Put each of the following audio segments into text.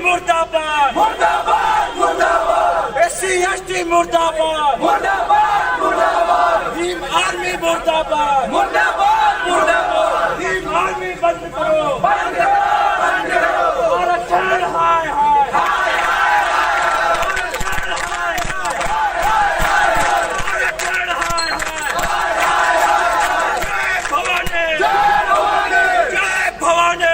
मुर्दाबाद मुर्दाबाद मुर्दाबाद SC/ST मुर्दाबाद मुर्दाबाद मुर्दाबाद भीम आर्मी मुर्दाबाद मुर्दाबाद मुर्दाबाद भीम आर्मी बंद करो बंद करो बंद करो आरक्षण हाय हाय आरक्षण हाय हाय जय भवानी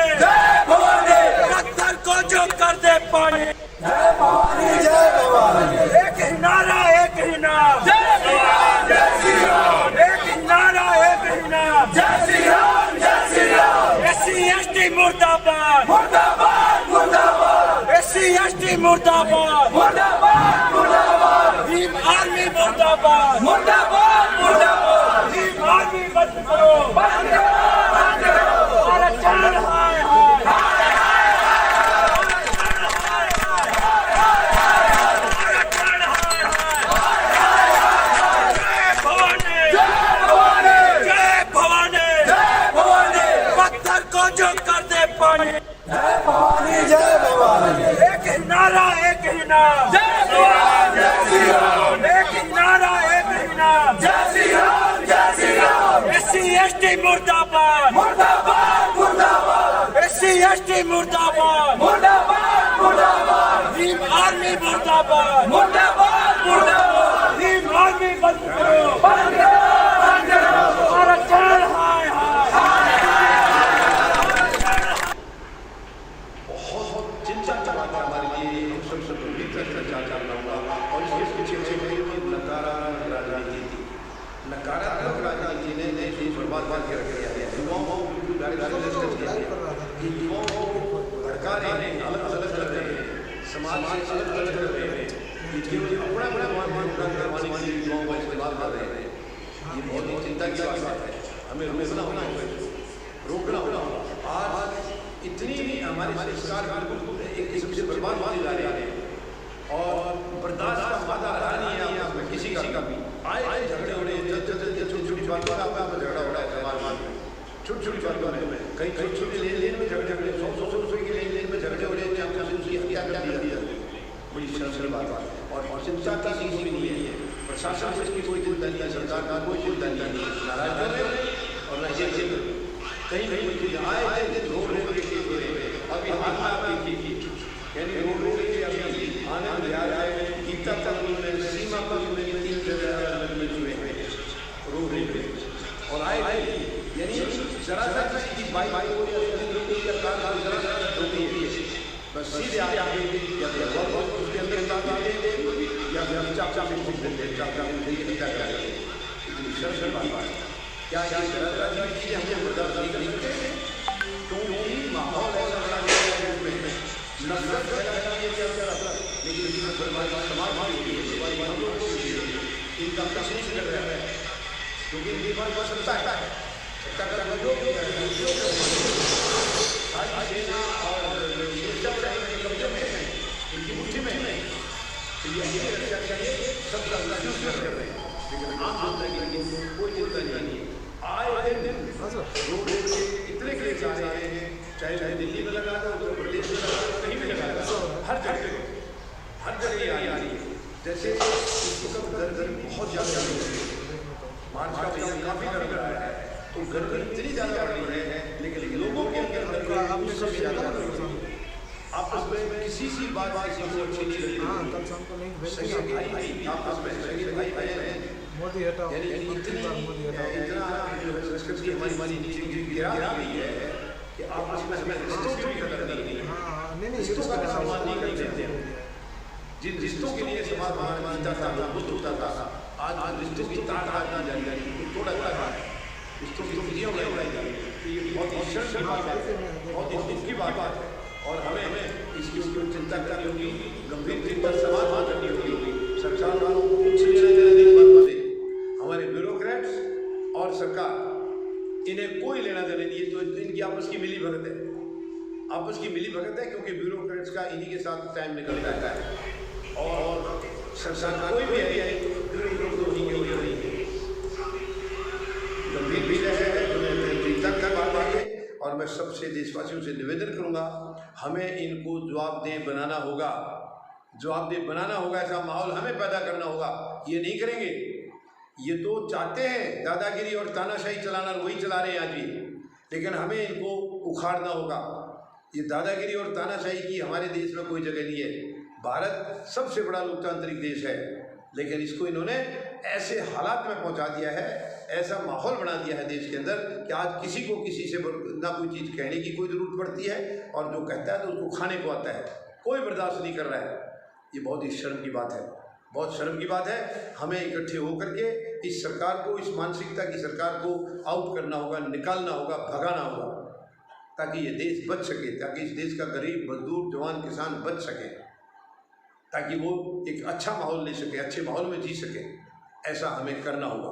पत्थर को जो कर दे पानी जय भवानी जय भवानी एक ही नारा एक ही नाम जय श्री राम जय श्री राम एक ही नारा एक ही नाम जय श्री राम जय श्री राम SC/ST मुर्दाबाद मुर्दाबाद मुर्दाबाद SC/ST मुर्दाबाद मुर्दाबाद मुर्दाबाद भीम आर्मी मुर्दाबाद मुर्दाबाद मुर्दाबाद भीम आर्मी बंद करो बंद करो बंद करो आरक्षण हाय हाय आरक्षण हाय हाय जय भवानी जय भवानी जय भवानी पत्थर को जो कर दे पानी जय भवानी जय भवानी एक ही नारा एक ही नाम जय श्री राम जय श्री राम एक ही नारा एक ही नाम जय श्री राम जय श्री राम SC/ST मुर्दाबाद मुर्दाबाद मुर्दाबाद SC/ST मुर्दाबाद मुर्दाबाद मुर्दाबाद भीम आर्मी मुर्दाबाद मुर्दाबाद मुर्दाबाद भीम आर्मी बंद करो बंद करो बंद करो आरक्षण हाय हाय बहुत चिंता चलाता हमारे लिए सब गंभीर चर्चा करना होगा और इसके पीछे नकारात्मक राजनीति थी। नकारात्मक राजनीति ने देश को बर्बाद कर दिया है। युवाओं को भड़का रहे हैं, अलग अलग कर रहे हैं, समाज से अलग अलग कर रहे हैं, अपना अपना मान करवाने के लिए युवाओं का इस्तेमाल कर रहे हैं। ये बहुत ही चिंता की बात है। हमें रोकना होगा रोकना होगा। आज इतनी हमारे संस्कार बिल्कुल एक किस्म से बर्बाद होने जा रहे हैं और बर्दाश्त का मादा रहा नहीं है आपको किसी का भी। आए झगड़े हो रहे हैं, छोटी छोटी बातों में आपका झगड़ा हो रहा है समाज में, छोटी छोटी बातों में, कहीं छोटी छोटी लेन में झगड़े हो रहे हैं, 100 रुपये की लेन में झगड़े हो रहे हैं, आपको उसकी हत्या कर दिया। बड़ी शर्मसार बात है और चिंता की चीज़ भी नहीं है। प्रशासन को इसकी कोई चिंता नहीं है, सरकार का कोई चिंता नहीं है, ना राज्य में और न जेल में। कहीं कहीं आए रोड अभी हाथ में आप देखिए यानी रोड के अभी आनंद विहार है, गीता तक में सीमा पर में 3 जगह हुए हैं रोड और आए यानी जरा सा किसी बाइक को या कार जरा सा रोकी है बस सीधे आगे या उसके अंदर या चाचा में चाचा में क्या करें। इतनी शर्म बात है क्या ये राजनीति हमने बर्दाश्त नहीं कर सकते क्योंकि माहौल ऐसा बना दिया है उसमें नफरत फैलाना ये क्या लेकिन इसमें समाज इनका कुछ नहीं कर रहा है क्योंकि इनके पास सत्ता है, सत्ता का जो आज सेना और कब्जे में इनकी मुट्ठी में है तो ये रक्षा चाहिए सब कर रहे हैं लेकिन आम जनता की कोई चिंता नहीं है। आए दिन रोड इतने केस आ रहे हैं, चाहे दिल्ली में लगा था, उत्तर प्रदेश में लगा था, कहीं भी लगा था, हर जगह ये आ रही है। जैसे इसको सब गर्मी बहुत ज़्यादा हो रही है, मार्च का महीना काफ़ी गर्म रहा है तो गर्मी इतनी ज़्यादा बढ़ रही है लेकिन लोगों के अंदर गर्मी सबसे ज़्यादा बढ़ रही है। आपस में किसी सी बात किसी को अच्छी नहीं लगती। आपस में मोदी हटाओ इतना संस्कृति हमारी नीचे गिरा रही है कि आपस में हमें रिश्तों की कदर नहीं है, रिश्तों का सम्मान नहीं करते हैं। जिन रिश्तों के लिए समाज मानता था, मजबूत होता था, आज रिश्तों की तार ना जारी तोड़ा जा रहा है, रिश्तों की दुनिया उड़ाई जा रही है। ये बहुत ही शर्म की बात है, बहुत ही दुख की बात है और हमें इसकी ऊपर चिंता करनी होगी, गंभीर चिंता समाधान करनी होगी। सरकार वालों को कुछ हमारे ब्यूरोक्रेट्स और सरकार इन्हें कोई लेना देना नहीं है। तो इनकी आपस की मिली भगत है, आपस की मिली भगत है क्योंकि ब्यूरोक्रेट्स का इन्हीं के साथ टाइम निकल जाता है और सरकार कोई भी है नहीं गंभीर भी है चिंता का बात है और और मैं सबसे देशवासियों से निवेदन करूंगा, हमें इनको जवाबदेह बनाना होगा, जवाबदेह बनाना होगा। ऐसा माहौल हमें पैदा करना होगा। ये नहीं करेंगे, ये तो चाहते हैं दादागिरी और तानाशाही चलाना, वही चला रहे हैं आज भी, लेकिन हमें इनको उखाड़ना होगा। ये दादागिरी और तानाशाही की हमारे देश में कोई जगह नहीं है। भारत सबसे बड़ा लोकतांत्रिक देश है, लेकिन इसको इन्होंने ऐसे हालात में पहुंचा दिया है, ऐसा माहौल बना दिया है देश के अंदर कि आज किसी को किसी से ना कोई चीज़ कहने की कोई ज़रूरत पड़ती है, और जो कहता है तो उसको खाने को आता है, कोई बर्दाश्त नहीं कर रहा है। ये बहुत ही शर्म की बात है, बहुत शर्म की बात है। हमें इकट्ठे होकर के इस सरकार को, इस मानसिकता की सरकार को आउट करना होगा, निकालना होगा, भगाना होगा, ताकि ये देश बच सके, ताकि इस देश का गरीब मजदूर जवान किसान बच सके, ताकि वो एक अच्छा माहौल ले सके, अच्छे माहौल में जी सके। ऐसा हमें करना होगा।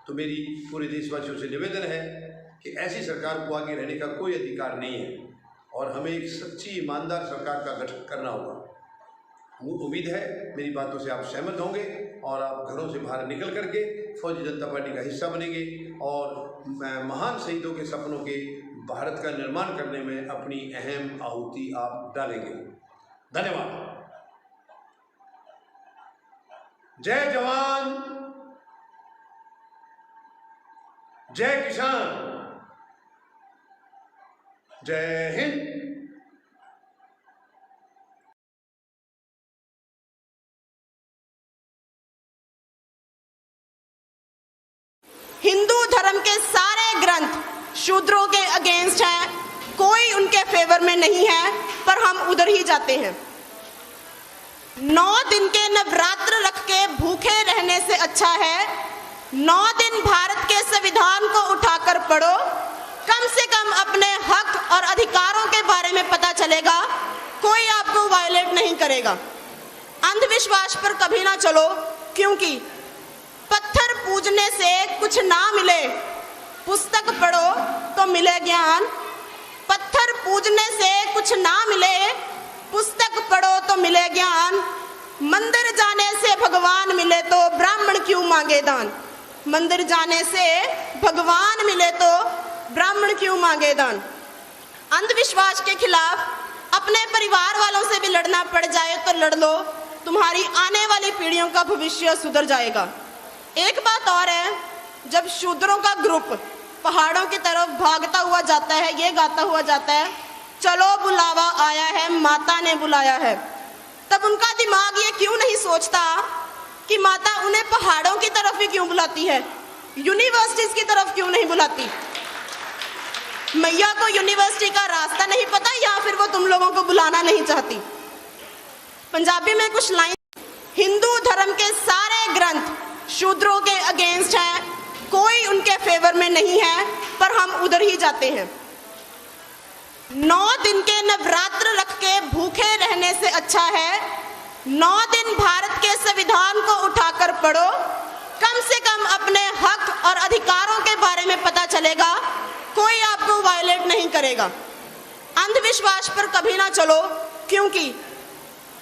तो मेरी पूरे देशवासियों से निवेदन है कि ऐसी सरकार को आगे रहने का कोई अधिकार नहीं है, और हमें एक सच्ची ईमानदार सरकार का गठन करना होगा। उम्मीद है मेरी बातों से आप सहमत होंगे और आप घरों से बाहर निकल करके फौजी जनता पार्टी का हिस्सा बनेंगे और महान शहीदों के सपनों के भारत का निर्माण करने में अपनी अहम आहुति आप डालेंगे। धन्यवाद। जय जवान, जय किसान, जय हिंद। हिंदू धर्म के सारे ग्रंथ शूद्रों के अगेंस्ट हैं, कोई उनके फेवर में नहीं है, पर हम उधर ही जाते हैं। 9 दिन के नवरात्र रख के भूखे रहने से अच्छा है 9 दिन भारत के संविधान को उठाकर पढ़ो, कम से कम अपने हक और अधिकारों के बारे में पता चलेगा, कोई आपको वायलेट नहीं करेगा। अंधविश्वास पर कभी ना चलो, क्योंकि पत्थर पूजने से कुछ ना मिले, पुस्तक पढ़ो तो मिले ज्ञान। पत्थर पूजने से कुछ ना मिले, पुस्तक पढ़ो तो मिले ज्ञान। मंदिर जाने से भगवान मिले तो ब्राह्मण क्यों मांगे दान। मंदिर जाने से भगवान मिले तो ब्राह्मण क्यों मांगे दान। अंधविश्वास के खिलाफ अपने परिवार वालों से भी लड़ना पड़ जाए तो लड़ लो, तुम्हारी आने वाली पीढ़ियों का भविष्य सुधर जाएगा। एक बात और है, जब शूद्रों का ग्रुप पहाड़ों की तरफ भागता हुआ जाता है, ये गाता हुआ जाता है, चलो बुलावा आया है, माता ने बुलाया है, तब उनका दिमाग ये क्यों नहीं सोचता कि माता उन्हें पहाड़ों की तरफ ही क्यों बुलाती है, यूनिवर्सिटीज की तरफ क्यों नहीं बुलाती। मैया को यूनिवर्सिटी का रास्ता नहीं पता, या फिर वो तुम लोगों को बुलाना नहीं चाहती। पंजाबी में कुछ लाइन, हिंदू धर्म के सारे ग्रंथ शूद्रों के अगेंस्ट हैं, कोई उनके फेवर में नहीं है, पर हम उधर ही जाते हैं। 9 दिन के नवरात्र रख के भूखे रहने से अच्छा है 9 दिन भारत के संविधान को उठाकर पढ़ो, कम से कम अपने हक और अधिकारों के बारे में पता चलेगा, कोई आपको वायलेट नहीं करेगा। अंधविश्वास पर कभी ना चलो, क्योंकि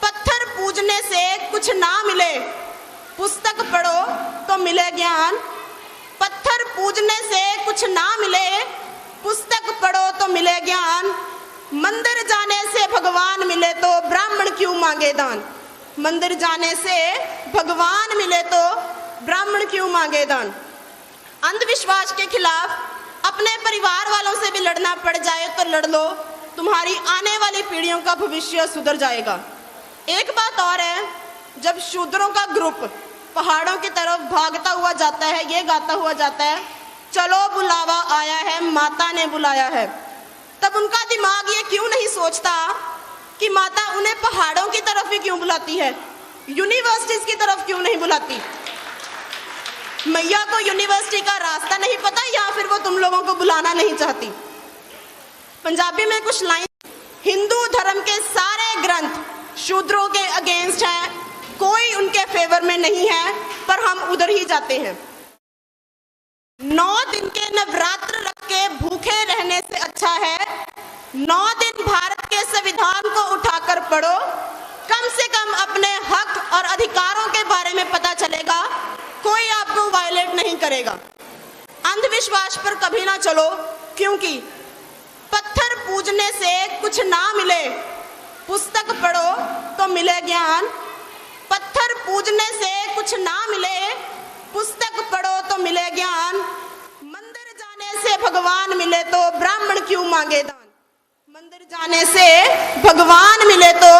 पत्थर पूजने से कुछ ना मिले, पुस्तक पढ़ो तो मिले ज्ञान। पत्थर पूजने से कुछ ना मिले, पुस्तक पढ़ो तो मिले ज्ञान। मंदिर जाने से भगवान मिले तो ब्राह्मण क्यों मांगे दान। मंदिर जाने से भगवान मिले तो ब्राह्मण क्यों मांगे दान। अंधविश्वास के खिलाफ अपने परिवार वालों से भी लड़ना पड़ जाए तो लड़ लो, तुम्हारी आने वाली पीढ़ियों का भविष्य सुधर जाएगा। एक बात और है, जब शूद्रों का ग्रुप पहाड़ों की तरफ भागता हुआ जाता है, ये गाता हुआ जाता है, चलो बुलावा आया है, माता ने बुलाया है, तब उनका दिमाग ये क्यों नहीं सोचता कि माता उन्हें पहाड़ों की तरफ ही क्यों बुलाती है, यूनिवर्सिटीज की तरफ क्यों नहीं बुलाती। मैया को यूनिवर्सिटी का रास्ता नहीं पता, या फिर वो तुम लोगों को बुलाना नहीं चाहती। पंजाबी में कुछ लाइन, हिंदू धर्म के सारे ग्रंथ शूद्रों के अगेंस्ट हैं, कोई उनके फेवर में नहीं है, पर हम उधर ही जाते हैं। 9 दिन के नवरात्र रख के भूखे रहने से अच्छा है 9 दिन भारत के संविधान को उठाकर पढ़ो, कम से कम अपने हक और अधिकारों के बारे में पता चलेगा, कोई आपको वायलेट नहीं करेगा। अंधविश्वास पर कभी ना चलो, क्योंकि पूजने से कुछ ना मिले, पुस्तक पढ़ो तो मिले ज्ञान। पत्थर पूजने से कुछ ना मिले, पुस्तक पढ़ो तो मिले ज्ञान। मंदिर जाने से भगवान मिले तो ब्राह्मण क्यों मांगे दान। मंदिर जाने से भगवान मिले तो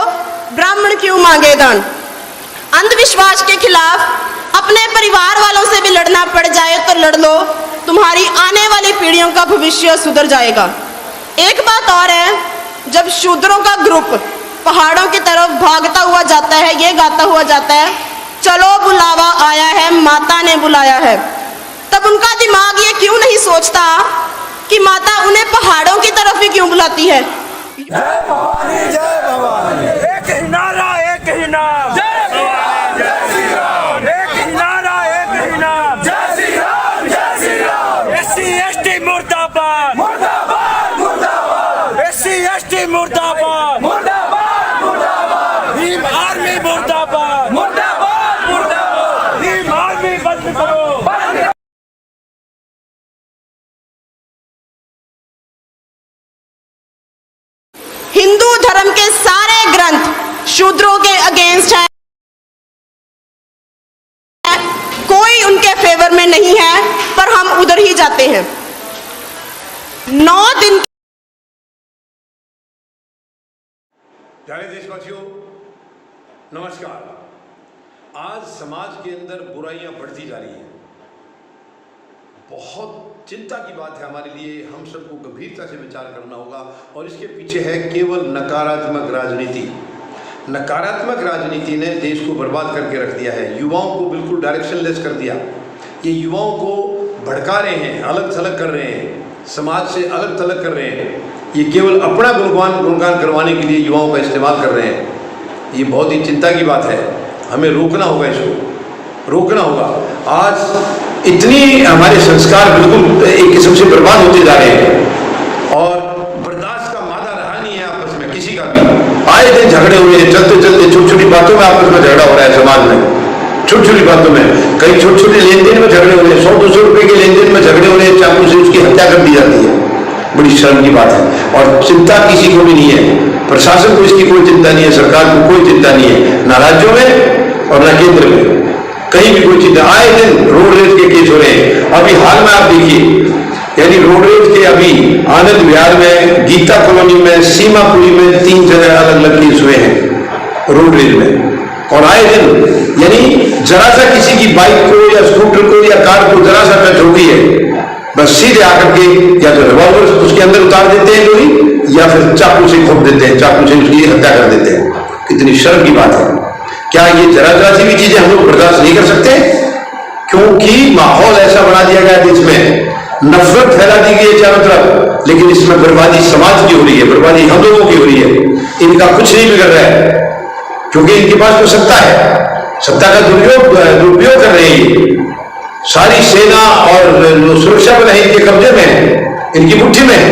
ब्राह्मण क्यों मांगे दान। अंधविश्वास के खिलाफ अपने परिवार वालों से भी लड़ना पड़ जाए तो लड़ लो, तुम्हारी आने वाली पीढ़ियों का भविष्य सुधर जाएगा। एक बात और है, जब शूद्रों का ग्रुप पहाड़ों की तरफ भागता हुआ जाता है, ये गाता हुआ जाता है, चलो बुलावा आया है, माता ने बुलाया है, तब उनका दिमाग ये क्यों नहीं सोचता कि माता उन्हें पहाड़ों की तरफ ही क्यों बुलाती है। जय भवानी जय भवानी। एक ही नारा एक ही नाम, जय श्री राम जय श्री राम। एक ही नारा एक ही नाम, जय श्री राम जय श्री राम। SC ST मुर्दाबाद, मुर्दाबाद मुर्दाबाद। SC ST मुर्दाबाद, मुर्दाबाद मुर्दाबाद। भीम आर्मी मुर्दाबाद, मुर्दाबाद मुर्दाबाद। भीम आर्मी बंद करो। हिंदू धर्म के सारे ग्रंथ शूद्रों के अगेंस्ट है, कोई उनके फेवर में नहीं है, पर हम उधर ही जाते हैं। 9 दिन प्यारे देशवासियों, नमस्कार। आज समाज के अंदर बुराइयां बढ़ती जा रही हैं। बहुत चिंता की बात है हमारे लिए, हम सबको गंभीरता से विचार करना होगा। और इसके पीछे है केवल नकारात्मक राजनीति। नकारात्मक राजनीति ने देश को बर्बाद करके रख दिया है, युवाओं को बिल्कुल डायरेक्शनलेस कर दिया। ये युवाओं को भड़का रहे हैं, अलग थलग कर रहे हैं, समाज से अलग थलग कर रहे हैं। ये केवल अपना गुणगान करवाने के लिए युवाओं का इस्तेमाल कर रहे हैं। ये बहुत ही चिंता की बात है, हमें रोकना होगा, इसको रोकना होगा। आज इतनी हमारे संस्कार बिल्कुल एक किस्म से बर्बाद होते जा रहे हैं और बर्दाश्त का मादा रहा नहीं है आपस में किसी का भी। आए दिन झगड़े हुए हैं, चलते चलते छोटी छोटी बातों में आपस में झगड़ा हो रहा है समाज में, छोटी छोटी बातों में। कई छोटे छोटे लेन देन में झगड़े हो रहे हैं, 100-200 रुपए के लेन देन में झगड़े हो रहे हैं, चाकू से उसकी हत्या कर दी जाती है। बड़ी शर्म की बात है और चिंता किसी को भी नहीं है। प्रशासन को इसकी कोई चिंता नहीं है, सरकार को कोई चिंता नहीं है, ना राज्यों में और ना केंद्र में, कहीं भी कोई चिंता। आए दिन रोड रेज के केस हो रहे हैं। अभी हाल में आप देखिए, यानी रोड रेज के अभी आनंद विहार में, गीता कॉलोनी में, सीमापुरी में 3 जगह अलग अलग केस हुए हैं रोड रेज में। और आए दिन यानी जरा सा किसी की बाइक को या स्कूटर को या कार को जरा सा टच हो गई है, बस सीधे आकर के या तो रिवॉल्वर उसके अंदर उतार देते हैं कोई, या फिर चाकू से खोप देते हैं, चाकू से उसकी हत्या कर देते हैं। कितनी शर्म की बात है। क्या ये जरा जरा सी भी चीजें हम लोग बर्दाश्त नहीं कर सकते? क्योंकि माहौल ऐसा बना दिया गया देश में, नफरत फैला दी गई है चारों तरफ, लेकिन इसमें बर्बादी समाज की हो रही है, बर्बादी हम लोगों की हो रही है। इनका कुछ नहीं बिगड़ रहा है क्योंकि इनके पास तो सत्ता है, सत्ता का दुरुपयोग कर रहे हैं। सारी सेना और सुरक्षा बल है इनके कब्जे में है, इनकी मुट्ठी में है,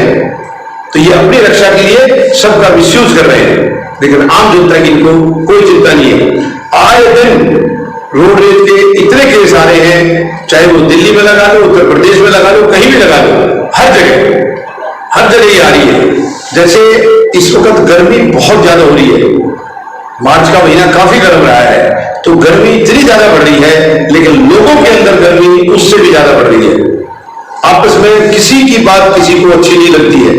तो ये अपनी रक्षा के लिए सबका मिसयूज कर रहे हैं। लेकिन आम जनता की इनको कोई चिंता नहीं है। आए दिन रोड रेज के इतने केस आ रहे हैं, चाहे वो दिल्ली में लगा लो, उत्तर प्रदेश में लगा लो, कहीं भी लगा लो, हर जगह ये आ रही है। जैसे इस वक्त गर्मी बहुत ज्यादा हो रही है, मार्च का महीना काफी गर्म रहा है, तो गर्मी इतनी ज्यादा बढ़ रही है, लेकिन लोगों के अंदर गर्मी उससे भी ज्यादा बढ़ रही है। आपस में किसी की बात किसी को अच्छी नहीं लगती है।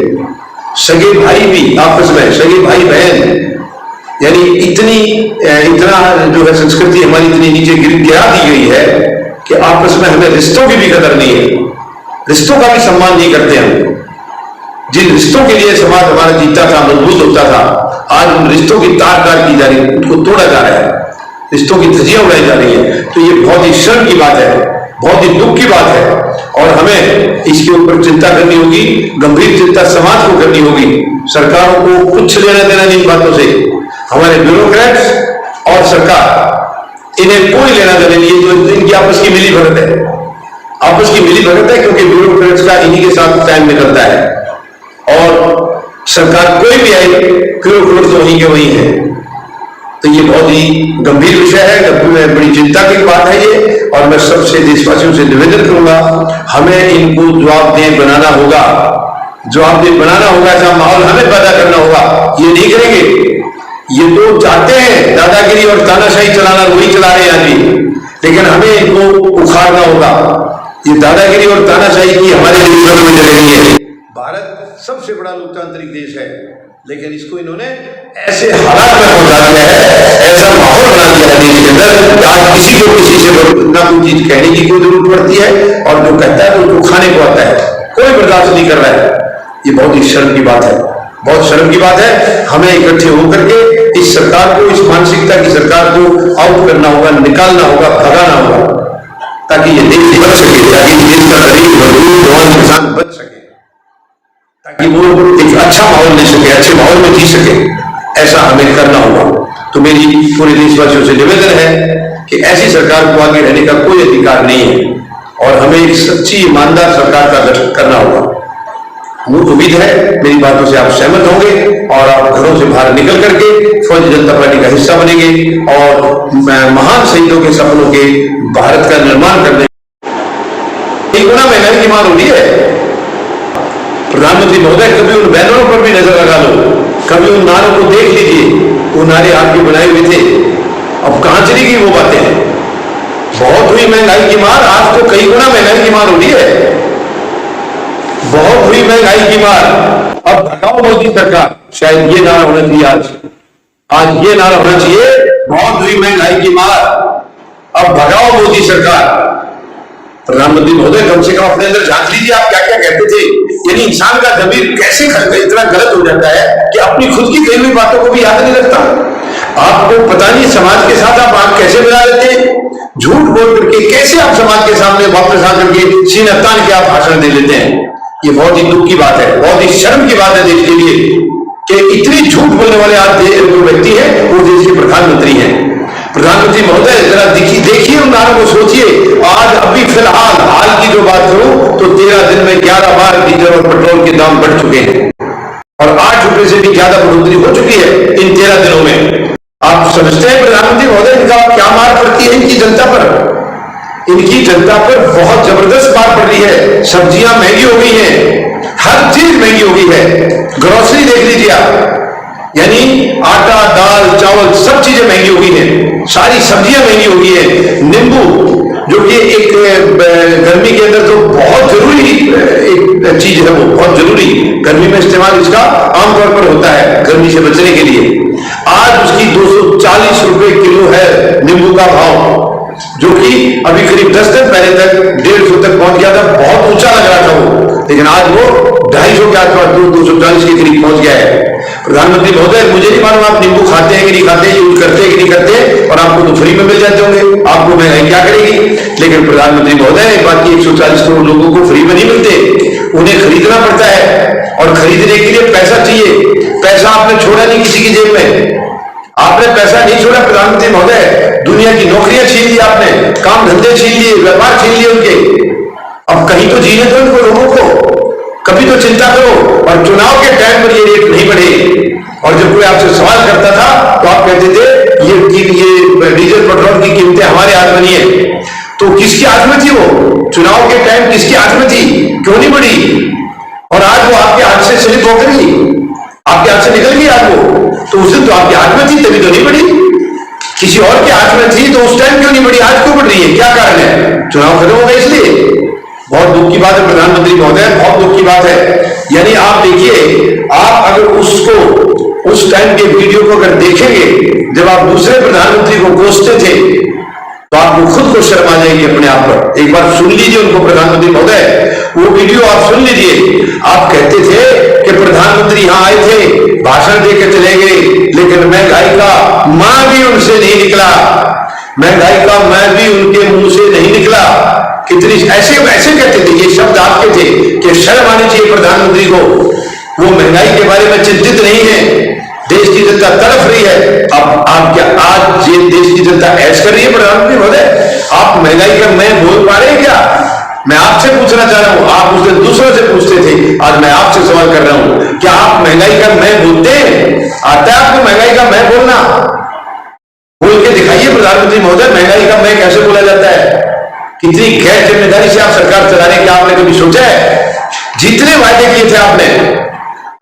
सगे भाई भी आपस में, सगे भाई बहन, यानी इतना जो है संस्कृति हमारी इतनी नीचे गिरा दी गई है कि आपस में हमें रिश्तों की भी कदर नहीं है, रिश्तों का भी सम्मान नहीं करते हम। जिन रिश्तों के लिए समाज हमारा जीता था, मजबूत होता था, आज उन रिश्तों की तार की जा रही है, उनको तोड़ा जा रहा है, रिश्तों की धज्जियां उड़ाई जा रही है। तो ये बहुत ही शर्म की बात है, बहुत ही दुख की बात है और हमें इसके ऊपर चिंता करनी होगी, गंभीर चिंता समाज को करनी होगी। सरकारों को कुछ लेना देना नहीं बातों से, हमारे ब्यूरोक्रेट्स और सरकार, इन्हें कोई लेना देना नहीं। जो इनकी आपस की मिली भगत है, आपस की मिली भगत है, क्योंकि ब्यूरोक्रेट्स का इन्हीं के साथ टाइम निकलता है और सरकार कोई भी आए, ब्यूरोक्रेट तो वहीं के वहीं है। तो ये बहुत ही गंभीर विषय है, बड़ी चिंता की बात है ये। और मैं सबसे देशवासियों से निवेदन करूंगा, हमें इनको जवाबदेह बनाना होगा। जो आपने बनाना होगा, ऐसा माहौल हमें पैदा करना होगा, ये नहीं करेंगे। ये तो चाहते हैं दादागिरी और तानाशाही चलाना, वही चला रहे हैं अभी, लेकिन हमें इनको उखाड़ना होगा। ये दादागिरी और तानाशाही की हमारे लिए में जगह नहीं है। भारत सबसे बड़ा लोकतांत्रिक देश है, लेकिन इसको इन्होंने ऐसे हालात में पहुंचा दिया है, ऐसा माहौल बना दिया है देश के अंदर, आज किसी को किसी से ना कोई चीज कहने की कोई जरूरत पड़ती है, और जो कहता है तो उसको खाने को आता है, कोई बर्दाश्त नहीं कर रहा है। ये बहुत ही शर्म की बात है, बहुत शर्म की बात है। हमें इकट्ठे होकर के इस सरकार को, इस मानसिकता की सरकार को आउट करना होगा, निकालना होगा, भगाना होगा, ताकि ये देश बच सके, ताकि देश का गरीब मजदूर जवान किसान बच सके, ताकि वो एक अच्छा माहौल ले सके, अच्छे माहौल में जी सके। ऐसा हमें करना होगा। तो मेरी पूरे देशवासियों से निवेदन है कि ऐसी सरकार को आगे रहने का कोई अधिकार नहीं है, और हमें एक सच्ची ईमानदार सरकार का गठन करना होगा। मुझे उम्मीद है मेरी बातों से आप सहमत होंगे, और आप घरों से बाहर निकल करके फौजी जनता पार्टी का हिस्सा बनेंगे, और महान शहीदों के सपनों के भारत का निर्माण करने। एक गुना महंगाई की मांग हो रही है। प्रधानमंत्री महोदय, कभी उन बैनरों पर भी नजर लगा लो, कभी उन नारों को देख लीजिए, वो नारे आपके बनाए हुए थे, अब कहां चली गई वो बातें। बहुत हुई महंगाई की मार, आज तो कई गुना महंगाई की मार हो रही है। बहुत हुई महंगाई की मार, अब भगाओ मोदी सरकार। शायद ये नारा होना चाहिए आज ये नारा होना चाहिए, बहुत हुई महंगाई की मार, अब भगाओ मोदी सरकार। प्रधानमंत्री महोदय, कम से कम अपने अंदर झांक लीजिए, आप क्या क्या कहते थे। यानी इंसान का जमीर कैसे इतना गलत हो जाता है कि अपनी खुद की कही हुई बातों को भी याद नहीं रखता। आपको पता नहीं समाज के साथ आप आंख कैसे मिला लेते हैं, झूठ बोल करके कैसे आप समाज के सामने वापस आकर के सीना तान के आप भाषण दे लेते हैं। ये बहुत ही दुख की बात है, बहुत ही शर्म की बात है देश के लिए कि इतनी झूठ बोलने वाले आज जो व्यक्ति है वो देश के प्रधानमंत्री हैं। प्रधानमंत्री महोदय, जरा देखिए उन नारों को, सोचिए। आज अभी फिलहाल हाल की जो बात करूं तो 13 दिन में 11 बार डीजल और पेट्रोल के दाम बढ़ चुके हैं, और 8 रुपए से भी ज्यादा बढ़ोतरी हो चुकी है इन 13 दिनों में। आप समझते हैं प्रधानमंत्री महोदय, इनका क्या मार पड़ती है इनकी जनता पर? इनकी जनता पर बहुत जबरदस्त मार पड़ रही है। सब्जियां महंगी हो गई हैं, हर चीज महंगी हो गई है। ग्रोसरी देख लीजिए आप, यानी आटा, दाल, चावल, सब चीजें महंगी हो गई हैं, सारी सब्जियां महंगी हो गई है। नींबू, जो कि एक गर्मी के अंदर तो बहुत जरूरी एक चीज है, वो बहुत जरूरी, गर्मी में इस्तेमाल इसका आमतौर पर होता है गर्मी से बचने के लिए। आज उसकी 240 रुपए किलो है नींबू का भाव, जो कि अभी करीब 10 दिन पहले तक 150 तक पहुंच गया था। बहुत ऊंचा लग रहा था वो, लेकिन आज वो 250 के आसपास 240 के करीब पहुंच गया है। प्रधानमंत्री महोदय, मुझे नहीं मालूम आप नींबू खाते हैं कि नहीं खाते, यूज करते हैं कि नहीं करते, और आपको तो फ्री में मिल जाते होंगे, आपको महंगाई क्या करेगी। लेकिन प्रधानमंत्री महोदय, बाकी 140 करोड़ लोगों को फ्री में नहीं मिलते, उन्हें खरीदना पड़ता है, और खरीदने के लिए पैसा चाहिए। पैसा आपने छोड़ा नहीं किसी की जेब में, आपने पैसा नहीं छोड़ा प्रधानमंत्री महोदय। दुनिया की नौकरियां छीन ली आपने, काम धंधे छीन लिए, व्यापार छीन लिए उनके। अब कहीं तो जीने दो इनको, लोगों को कभी तो चिंता करो। और चुनाव के टाइम पर ये रेट नहीं बढ़े, और जब कोई आपसे सवाल करता था तो आप कहते थे ये डीजल पेट्रोल की कीमतें हमारे हाथ में नहीं है। तो किसके हाथ में थी वो? चुनाव के टाइम किसके हाथ में थी? क्यों नहीं बढ़ी? और आज वो आपके हाथ से स्लिप होकर गई, आपके हाथ से निकल गई आज वो। तो उस दिन तो आपके हाथ में थी, तभी तो नहीं बढ़ी। किसी और के हाथ में थी तो उस टाइम क्यों नहीं बढ़ी, आज क्यों बढ़ रही है? क्या कारण है? चुनाव खत्म हो गए इसलिए। बहुत दुख की बात है प्रधानमंत्री महोदय, बहुत दुख की बात है। यानी आप देखिए, आप अगर उसको उस टाइम के वीडियो को अगर देखेंगे जब आप दूसरे प्रधानमंत्री को कोसते थे, तो आपको खुद को शर्म आ जाएगी अपने आप पर। एक बार सुन लीजिए उनको, प्रधानमंत्री महोदय, वो वीडियो आप सुन लीजिए। आप कहते थे कि प्रधानमंत्री यहां आए थे, भाषण देकर चले गए, लेकिन महंगाई का मां भी उनसे नहीं निकला, महंगाई का मैं भी उनके मुंह से नहीं निकला। कितनी ऐसे कहते थे, ये शब्द आपके थे कि शर्म आनी चाहिए प्रधानमंत्री को। वो महंगाई के बारे में चिंतित नहीं है, देश की जनता तड़फ रही है। अब आप क्या आज ये देश की जनता ऐश कर रही है प्रधानमंत्री महोदय? आप महंगाई का मैं बोल पा रहे हैं क्या? मैं आपसे पूछना चाह रहा हूं, आप उस दिन दूसरों से पूछते थे, आज मैं आपसे सवाल कर रहा हूं, क्या आप महंगाई का मैं बोलते हैं? आता है आपको महंगाई का मैं बोलना? बोल के दिखाइए प्रधानमंत्री महोदय, महंगाई का मैं कैसे बोला जाता है? कितनी गैर जिम्मेदारी से आप सरकार चला रहे हैं, क्या आपने कभी सोचा है? जितने वायदे किए थे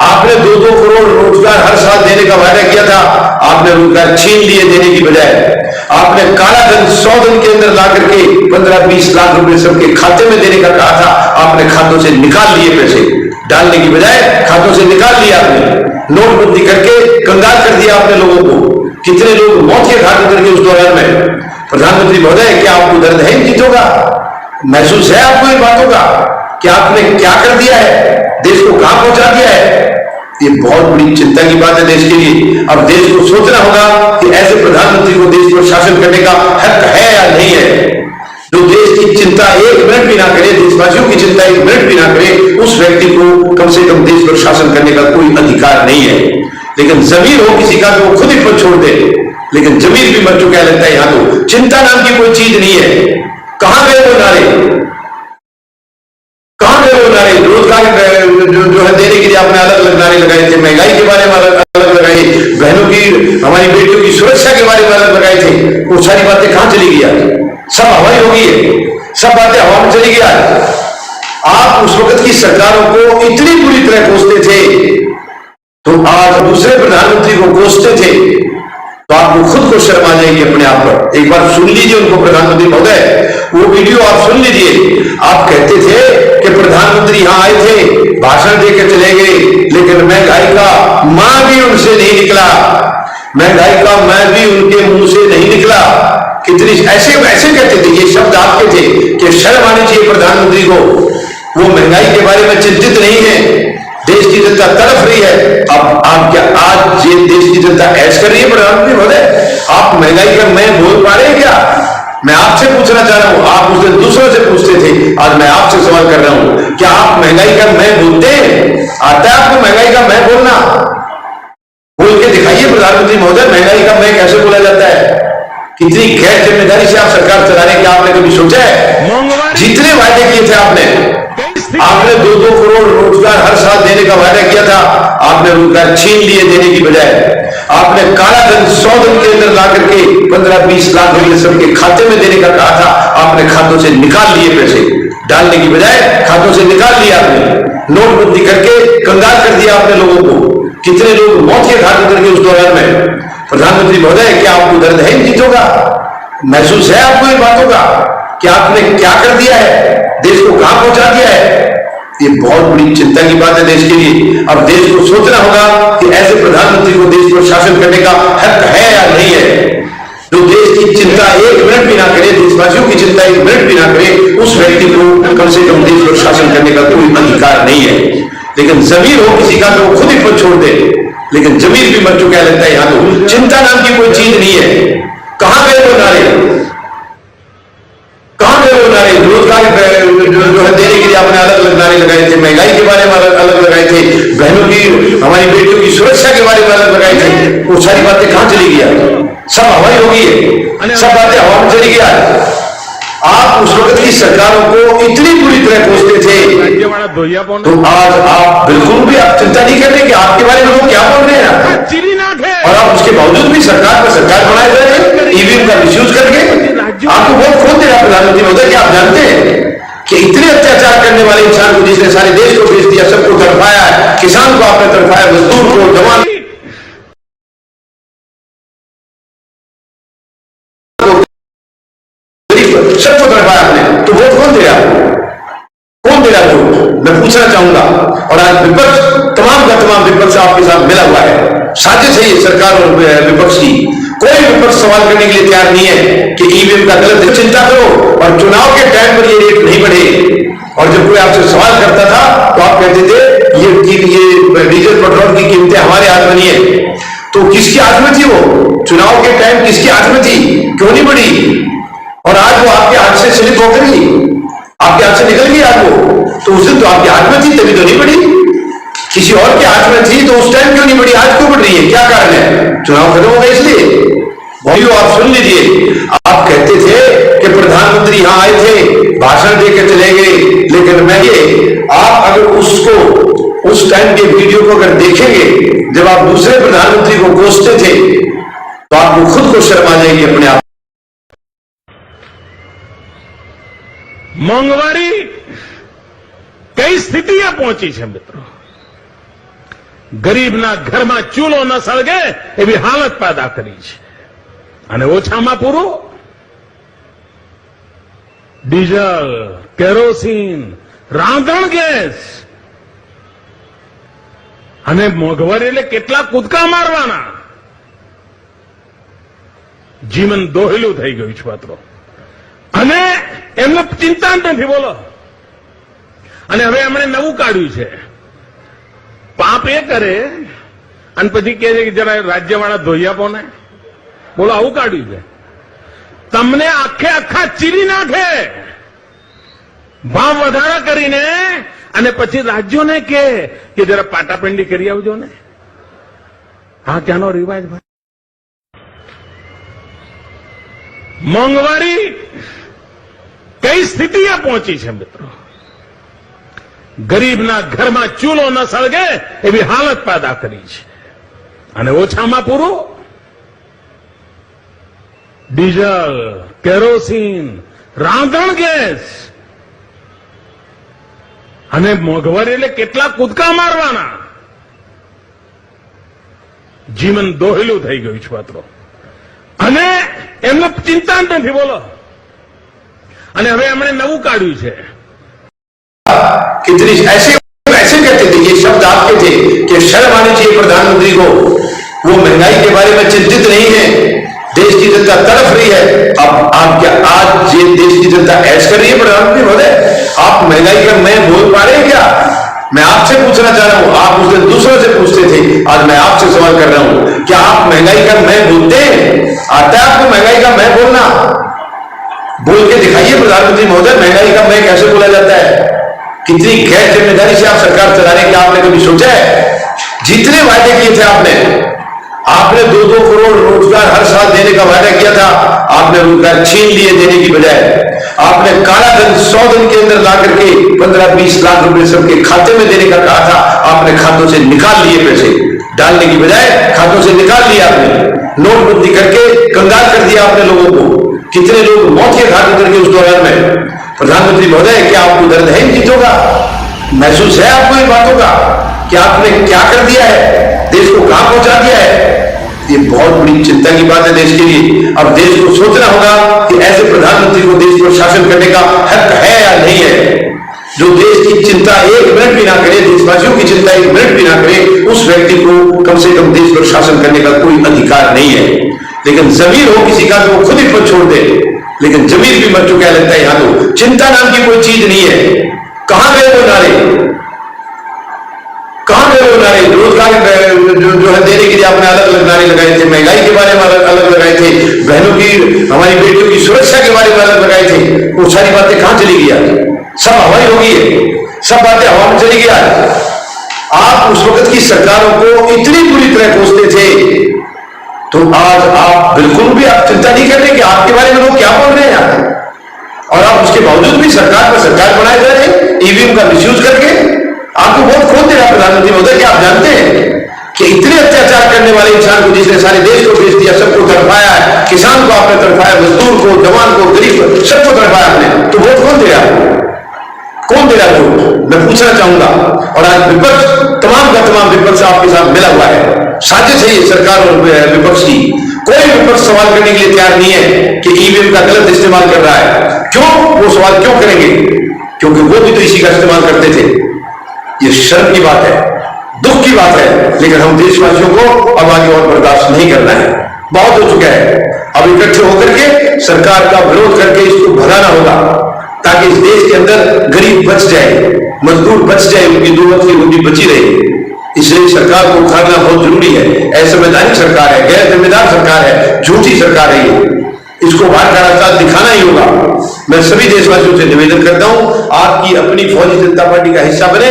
आपने 2-2 करोड़ रोजगार हर साल देने का वायदा किया था, आपने रोजगार छीन लिए देने की बजाय। आपने काला धन 100 दिन के अंदर ला करके 15-20 लाख रुपए सबके खाते में देने का कहा था, आपने खातों से निकाल लिए। पैसे डालने की बजाय खातों से निकाल लिया आपने। नोटबंदी करके कंगाल कर दिया आपने लोगों को। कितने लोग मौत के घाट उतर गए उस दौरान में। प्रधानमंत्री महोदय, क्या आपको दर्द है इन चीजों का? महसूस है आपको इन बातों का कि आपने क्या कर दिया है, देश को कहां पहुंचा दिया है? ये बहुत बड़ी चिंता की बात है देश के लिए। अब देश को सोचना होगा कि ऐसे प्रधानमंत्री को देश पर शासन करने का हक है या नहीं है। जो देश की चिंता 1 मिनट भी ना करे, देशवासियों की चिंता 1 मिनट भी ना करे, उस व्यक्ति को कम से कम देश पर शासन करने का कोई अधिकार नहीं है। लेकिन जमीर हो किसी का तो वो खुद ही पर छोड़ दे, लेकिन जमीर भी मर चुका है लगता है। यहां तो चिंता नाम की कोई चीज नहीं है। कहां गए वो नारे? कहां गए वो नारे? रोजगार जो है देने के लिए आपने अलग अलग नारे लगाए थे, महंगाई के बारे में अलग लगाए, बहनों की, हमारी बेटियों की सुरक्षा के बारे में अलग लगाए थे। वो सारी बातें कहां चली गई? सब हवाई हो गई है, सब बातें हवा में चली गई। आप उस वक्त की सरकारों को इतनी बुरी तरह कोसते थे, तो आज दूसरे प्रधानमंत्री को कोसते थे, तो आपको खुद को शर्म आ जाएगी अपने आप पर। एक बार सुन लीजिए उनको, प्रधानमंत्री महोदय, वो वीडियो आप सुन लीजिए। आप कहते थे कि प्रधानमंत्री यहां आए थे, भाषण देकर चले गए, लेकिन महंगाई का मां भी उनसे नहीं निकला, महंगाई का मैं भी उनके मुंह से नहीं निकला। कितनी ऐसे कहते थे, ये शब्द आपके थे कि शर्म आनी चाहिए प्रधानमंत्री को। वो महंगाई के बारे में चिंतित नहीं है, देश की जनता तड़फ रही है। अब आप क्या आज ये देश की जनता ऐश कर रही है? प्रधानमंत्री महोदय, आप महंगाई का मैं बोल पा रहे हैं क्या? मैं आपसे पूछना चाह रहा हूं, आप उस दिन दूसरों से पूछते थे, आज मैं आपसे सवाल कर रहा हूं, क्या आप महंगाई का मैं बोलते हैं? आता है आपको महंगाई का मैं बोलना? बोल के दिखाइए प्रधानमंत्री महोदय, महंगाई का मैं कैसे बोला जाता है? कितनी गैर जिम्मेदारी से आप सरकार चला रहे हैं, क्या आपने कभी सोचा है? जितने वायदे किए थे आपने 2-2 करोड़ रोजगार हर साल देने का वायदा किया था, आपने रोजगार छीन लिए देने की बजाय। आपने काला धन 100 दिन के अंदर ला करके 15-20 लाख रुपए सबके खाते में देने का कहा था, आपने खातों से निकाल लिए। पैसे डालने की बजाय खातों से निकाल लिया आपने। नोटबंदी करके कंगाल कर दिया आपने लोगों को। कितने लोग मौत के घाट उतर गए उस दौरान में। प्रधानमंत्री महोदय, क्या आपको दर्द है इन चीजों का? महसूस है आपको इन बातों का कि आपने क्या कर दिया है, देश को कहां पहुंचा दिया है? ये बहुत बड़ी चिंता की बात है देश के लिए। अब देश को सोचना होगा कि ऐसे प्रधानमंत्री को देश पर शासन करने का हक है या नहीं है। जो देश की चिंता 1 मिनट भी ना करे, देशवासियों की चिंता 1 मिनट भी ना करे, उस व्यक्ति को कम से कम देश पर शासन करने का कोई अधिकार नहीं है। लेकिन जमीर हो किसी का तो वो खुद ही पर छोड़ दे, लेकिन जमीर भी मर चुका है लगता है। यहां तो चिंता नाम की कोई चीज नहीं है। कहां गए वो नारे? कहां गए वो नारे? रोजगार जो है देने के लिए आपने अलग अलग नारे लगाए थे, महंगाई के बारे में अलग लगाए थे, बहनों की, हमारी बेटियों की सुरक्षा के बारे में अलग लगाए थे। वो सारी बातें कहां चली गई? सब हवाई हो गई है, सब बातें हवा में चली गई। आप उस वक्त की सरकारों को इतनी बुरी तरह कोसते थे, तो आज आप बिल्कुल भी आप चिंता नहीं कर रहे कि आपके बारे में लोग क्या बोल रहे हैं, और आप उसके बावजूद भी सरकार पर सरकार बनाए जा रहे हैं ईवीएम का मिसयूज करके। आपको बहुत खोल दे रहा प्रधानमंत्री महोदय कि आप जानते हैं कि इतने अत्याचार करने वाले इंसान को, जिसने सारे देश को बेच दिया, सबको तड़पाया है, किसान को आपने तड़पाया, मजदूर को, जवान सबको तड़पाया आपने, तो वोट कौन दे रहा? कौन दे रहा वोट? मैं पूछना चाहूंगा। और आज विपक्ष, तमाम का तमाम विपक्ष आपके साथ मिला हुआ है। साजिश है ये सरकार और विपक्ष की। कोई विपक्ष सवाल करने के लिए तैयार नहीं है कि ईवीएम का गलत है। चिंता करो और चुनाव के टाइम पर ये रेट नहीं बढ़े। और जब कोई आपसे सवाल करता था तो आप कहते थे ये डीजल पेट्रोल की कीमतें हमारे हाथ में नहीं है। तो किसके हाथ में थी वो? चुनाव के टाइम किसके हाथ में थी? क्यों नहीं बढ़ी? और आज वो आपके हाथ से स्लिप हो गई, आपके हाथ से निकल गई आज वो। तो उस दिन तो आपके हाथ में थी, तभी तो नहीं बढ़ी। किसी और के हाथ में थी तो उस टाइम क्यों नहीं बढ़ी, आज क्यों बढ़ रही है? क्या कारण है? चुनाव खत्म हो गए इसलिए। भाइयों आप सुन लीजिए, आप कहते थे कि प्रधानमंत्री यहां आए थे, भाषण देकर चले गए, लेकिन मैं ये आप अगर उसको उस टाइम के वीडियो को अगर देखेंगे जब आप दूसरे प्रधानमंत्री को कोसते थे, तो आपको खुद को शर्म आ जाएगी अपने आप। मोंगवारी કઈ સ્થિતિએ પહોંચી છે મિત્રો. ગરીબના ઘરમાં ચૂલો ન સળગે એવી હાલત પેદા કરી છે. અને ઓછામાં પૂરું ડીઝલ, કેરોસીન, રાંધણ ગેસ અને મોંઘવારી એટલે કેટલા કૂદકા મારવાના. જીવન દોહેલું થઈ ગયું છે મિત્રો. અને એમને ચિંતા જ નથી બોલો. અને હવે એમણે નવું કાઢ્યું છે. પાપ એ કરે અને પછી કહે છે કે જરા રાજ્યવાળા ધોઈ આપો ને. બોલો આવું કાઢ્યું છે. તમને આખે આખા ચીરી નાખે ભાવ વધારા કરીને અને પછી રાજ્યોને કે જરા પાટાપંડી કરી આવજો ને. હા ક્યાંનો રિવાજ ભાઈ. મોંઘવારી કઈ સ્થિતિએ પહોંચી છે મિત્રો. ગરીબના ઘરમાં ચૂલો ન સળગે એવી હાલત પેદા કરી છે. અને ઓછામાં પૂરું ડીઝલ, કેરોસીન, રાંધણ ગેસ અને મોંઘવારી એટલે કેટલા કૂદકા મારવાના. જીવન દોહેલું થઈ ગયું છે મિત્રો. અને એમને ચિંતા જ નથી બોલો. અને હવે એમણે નવું કાઢ્યું છે. कितनी ऐसे ऐसे कहते थे, ये शब्द आपके थे कि शर्म आनी चाहिए प्रधानमंत्री को. वो महंगाई के बारे में चिंतित नहीं है. देश की जनता तड़फ रही है. अब आप क्या आज ये देश की जनता ऐश कर रही है प्रधानमंत्री महोदय? आप महंगाई का मैं बोल पा रहे हैं क्या? मैं आपसे पूछना चाह रहा हूं. आप उस दिन दूसरों से पूछते थे, आज मैं आपसे सवाल कर रहा हूं. क्या आप महंगाई का मैं बोलते हैं? आता है आपको महंगाई का मैं बोलना? बोल के दिखाइए प्रधानमंत्री महोदय, महंगाई का मैं कैसे बोला जाता है. कितनी गैर जिम्मेदारी से आप सरकार चला रहे हैं, क्या आपने कभी सोचा है? जितने वायदे किए थे आपने 2-2 करोड़ रोजगार हर साल देने का वायदा किया था. आपने रोजगार छीन लिए देने की बजाय. आपने काला धन 100 दिन के अंदर ला करके 15-20 लाख रुपए सबके खाते में देने का कहा था. आपने खातों से निकाल लिए. पैसे डालने की बजाय खातों से निकाल लिए आपने. नोटबंदी करके कंगाल कर दिया आपने लोगों को. कितने लोग मौत के घाट उतर गए उस दौरान में. प्रधानमंत्री महोदय, क्या आपको दर्द है इन चीजों का? महसूस है आपको इन बातों का कि आपने क्या कर दिया है, देश को कहां पहुंचा दिया है? ये बहुत बड़ी चिंता की बात है देश के लिए. अब देश को सोचना होगा कि ऐसे प्रधानमंत्री को देश पर शासन करने का हक है या नहीं है. जो देश की चिंता 1 मिनट भी ना करे, देशवासियों की चिंता 1 मिनट भी ना करे, उस व्यक्ति को कम से कम देश पर शासन करने का कोई अधिकार नहीं है. लेकिन जमीर हो किसी का तो वो खुद ही पद छोड़ दे. लेकिन जमीर भी मर चुका है लगता है. यहां तो चिंता नाम की कोई चीज नहीं है. कहां गए वो नारे? कहां गए वो नारे? रोजगार जो है देने के लिए आपने अलग अलग नारे लगाए थे. महंगाई के बारे में अलग लगाए थे. बहनों की, हमारी बेटियों की सुरक्षा के बारे में अलग लगाए थे. वो सारी बातें कहां चली गई? सब हवाई हो गई है. सब बातें हवा में चली गई. आप उस वक्त की सरकारों को इतनी बुरी तरह कोसते थे, तो आज आप बिल्कुल भी आप चिंता नहीं कर रहे कि आपके बारे में लोग क्या बोल रहे हैं यहाँ. और आप उसके बावजूद भी सरकार पर सरकार बनाए जा रहे हैं ईवीएम का मिसयूज करके. आपको बहुत खोल दे रहा प्रधानमंत्री महोदय. क्या आप जानते हैं कि इतने अत्याचार करने वाले इंसान को, जिसने सारे देश को बेच दिया, सबको तड़पाया है, किसान को आपने तड़पाया, मजदूर को, जवान को, गरीब को, सबको तड़पाया आपने, तो वोट कौन दे रहा है? कौन दे रहा है वोट? मैं पूछना चाहूंगा. और आज विपक्ष, तमाम का तमाम विपक्ष आपके साथ मिला हुआ है. साजिश है ये सरकार और विपक्ष की. कोई विपक्ष सवाल करने के लिए तैयार नहीं है कि ईवीएम का गलत इस्तेमाल कर रहा है. क्यों? वो सवाल क्यों करेंगे? क्योंकि वो भी तो इसी का इस्तेमाल करते थे. ये शर्म की बात है, दुख की बात है. लेकिन हम देशवासियों को अब आगे और बर्दाश्त नहीं करना है. बहुत हो चुका है. अब इकट्ठे होकर के सरकार का विरोध करके इसको भगाना होगा, ताकि इस देश के अंदर गरीब बच जाए, मजदूर बच जाए, उनकी 2 वक्त की रोटी बची रहे. इसलिए सरकार को उखाड़ना बहुत जरूरी है. असंवैधानिक सरकार है, गैर जिम्मेदार सरकार है, झूठी सरकार है ये. इसको बाहर का रास्ता दिखाना ही होगा. मैं सभी देशवासियों से निवेदन करता हूं, आपकी अपनी फौजी जनता पार्टी का हिस्सा बने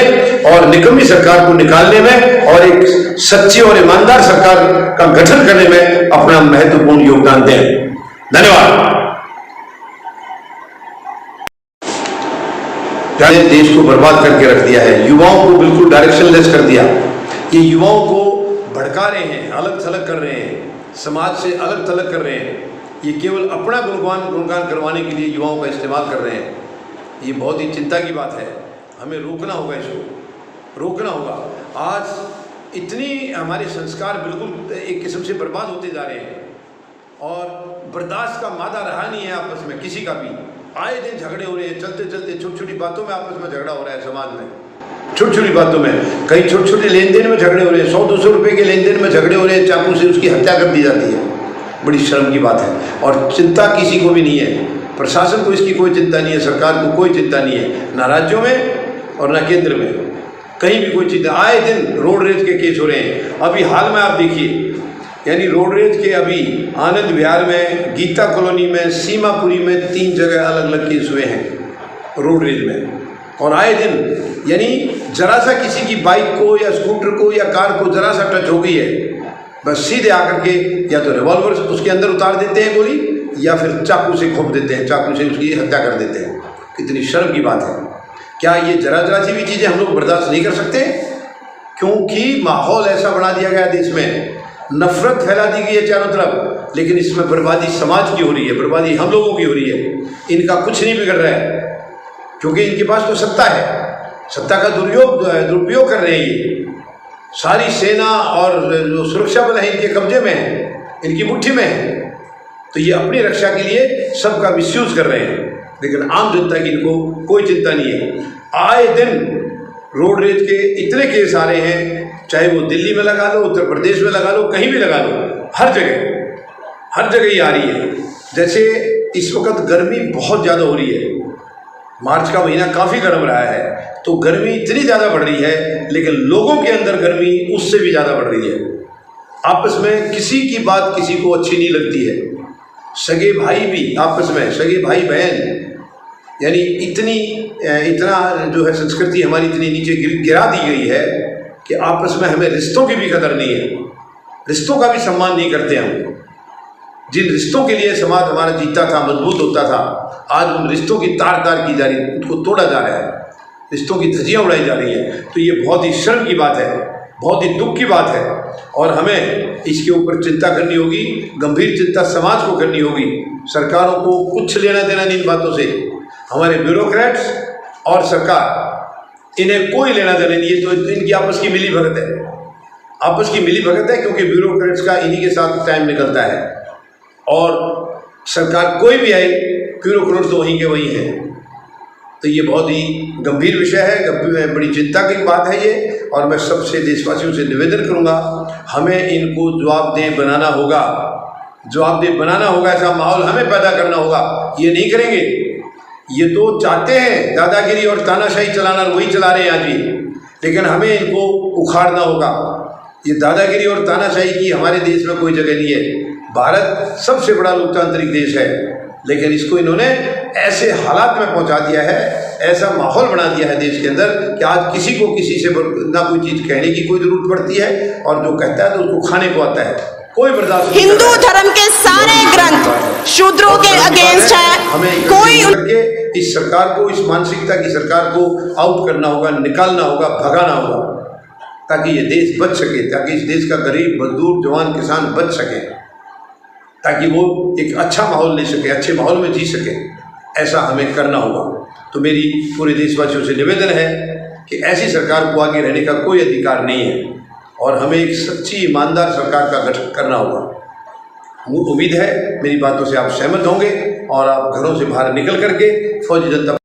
और निकम्मी सरकार को निकालने में और एक सच्ची और ईमानदार सरकार का गठन करने में अपना महत्वपूर्ण योगदान दें. धन्यवाद. देश को बर्बाद करके रख दिया है. युवाओं को बिल्कुल डायरेक्शनलेस कर दिया. ये युवाओं को भड़का रहे हैं, अलग थलग कर रहे हैं, समाज से अलग थलग कर रहे हैं. ये केवल अपना गुणगान करवाने के लिए युवाओं का इस्तेमाल कर रहे हैं. ये बहुत ही चिंता की बात है. हमें रोकना होगा, इसको रोकना होगा। आज इतनी हमारे संस्कार बिल्कुल एक किस्म से बर्बाद होते जा रहे हैं और बर्दाश्त का मादा रहा नहीं है आपस में किसी का भी। आए दिन झगड़े हो रहे हैं, चलते चलते छोटी छोटी बातों में आपस में झगड़ा हो रहा है समाज में, छोटी छोटी बातों में, कई छोटे छोटे लेन देन में झगड़े हो रहे हैं, 100-200 रुपये के लेन देन में झगड़े हो रहे हैं, चाकू से उसकी हत्या कर दी जाती है। बड़ी शर्म की बात है और चिंता किसी को भी नहीं है, प्रशासन को इसकी कोई चिंता नहीं है, सरकार को कोई चिंता नहीं है, ना राज्यों में और ना केंद्र में, कहीं भी कोई चिंता। आए दिन रोड रेज के केस हो रहे हैं। अभी हाल में आप देखिए, यानी रोड रेज के अभी आनंद विहार में, गीता कॉलोनी में, सीमापुरी में 3 जगह अलग अलग केस हुए हैं रोड रेज में। और आए दिन यानी जरा सा किसी की बाइक को या स्कूटर को या कार को जरा सा टच हो गई है, बस सीधे आकर के या तो रिवॉल्वर उसके अंदर उतार देते हैं गोली, या फिर चाकू से घोंप देते हैं, चाकू से उसकी हत्या कर देते हैं। कितनी शर्म की बात है। क्या ये जरा जरा सी भी चीज़ें हम लोग बर्दाश्त नहीं कर सकते? क्योंकि माहौल ऐसा बना दिया गया देश में, नफरत फैला दी गई है चारों तरफ, लेकिन इसमें बर्बादी समाज की हो रही है, बर्बादी हम लोगों की हो रही है। इनका कुछ नहीं बिगड़ रहा है क्योंकि इनके पास तो सत्ता है, सत्ता का दुरुपयोग कर रहे हैं ये। सारी सेना और जो सुरक्षा बल है इनके कब्जे में है, इनकी मुट्ठी में है, तो ये अपनी रक्षा के लिए सबका मिसयूज कर रहे हैं, लेकिन आम जनता की इनको कोई चिंता नहीं है। आए दिन रोड रेज के इतने केस आ रहे हैं, चाहे वो दिल्ली में लगा लो, उत्तर प्रदेश में लगा लो, कहीं भी लगा लो, हर जगह ही आ रही है। जैसे इस वक्त गर्मी बहुत ज़्यादा हो रही है, मार्च का महीना काफ़ी गर्म रहा है, तो गर्मी इतनी ज़्यादा बढ़ रही है, लेकिन लोगों के अंदर गर्मी उससे भी ज़्यादा बढ़ रही है। आपस में किसी की बात किसी को अच्छी नहीं लगती है, सगे भाई भी आपस में, सगे भाई बहन, यानी इतना जो है संस्कृति हमारी इतनी नीचे गिरा दी गई है कि आपस में हमें रिश्तों की भी कदर नहीं है, रिश्तों का भी सम्मान नहीं करते हम। जिन रिश्तों के लिए समाज हमारा जीता था, मजबूत होता था, आज उन रिश्तों की तार की जा रही है, उनको तोड़ा जा रहा है, रिश्तों की धज्जियाँ उड़ाई जा रही हैं। तो ये बहुत ही शर्म की बात है, बहुत ही दुख की बात है और हमें इसके ऊपर चिंता करनी होगी, गंभीर चिंता समाज को करनी होगी। सरकारों को कुछ लेना देना नहीं इन बातों से, हमारे ब्यूरोक्रेट्स और सरकार, इन्हें कोई लेना देना नहीं है। तो इनकी आपस की मिली भगत है, आपस की मिली भगत है, क्योंकि ब्यूरोक्रेट्स का इन्हीं के साथ टाइम निकलता है और सरकार कोई भी आए, ब्यूरोक्रेट तो वहीं के वहीं हैं। तो ये बहुत ही गंभीर विषय है, बड़ी चिंता की बात है ये, और मैं सबसे देशवासियों से निवेदन करूंगा, हमें इनको जवाबदेह बनाना होगा, जवाबदेह बनाना होगा, ऐसा माहौल हमें पैदा करना होगा। ये नहीं करेंगे, ये तो चाहते हैं दादागिरी और तानाशाही चलाना, वही चला रहे हैं आज भी, लेकिन हमें इनको उखाड़ना होगा। ये दादागिरी और तानाशाही की हमारे देश में कोई जगह नहीं है। भारत सबसे बड़ा लोकतांत्रिक देश है, लेकिन इसको इन्होंने ऐसे हालात में पहुंचा दिया है, ऐसा माहौल बना दिया है देश के अंदर कि आज किसी को किसी से ना कोई चीज़ कहने की कोई जरूरत पड़ती है, और जो कहता है तो उसको खाने को आता है, कोई बर्दाश्त। हिंदू धर्म के सारे ग्रंथ शूद्रों के अगेंस्ट है। हमें कोई करके इस सरकार को, इस मानसिकता की सरकार को आउट करना होगा, निकालना होगा, भगाना होगा, ताकि ये देश बच सके, ताकि इस देश का गरीब मजदूर जवान किसान बच सके, ताकि वो एक अच्छा माहौल ले सके, अच्छे माहौल में जी सके। ऐसा हमें करना होगा। तो मेरी पूरे देशवासियों से निवेदन है कि ऐसी सरकार को आगे रहने का कोई अधिकार नहीं है, और हमें एक सच्ची ईमानदार सरकार का गठन करना होगा। उम्मीद है मेरी बातों से आप सहमत होंगे और आप घरों से बाहर निकल करके फौजी जनता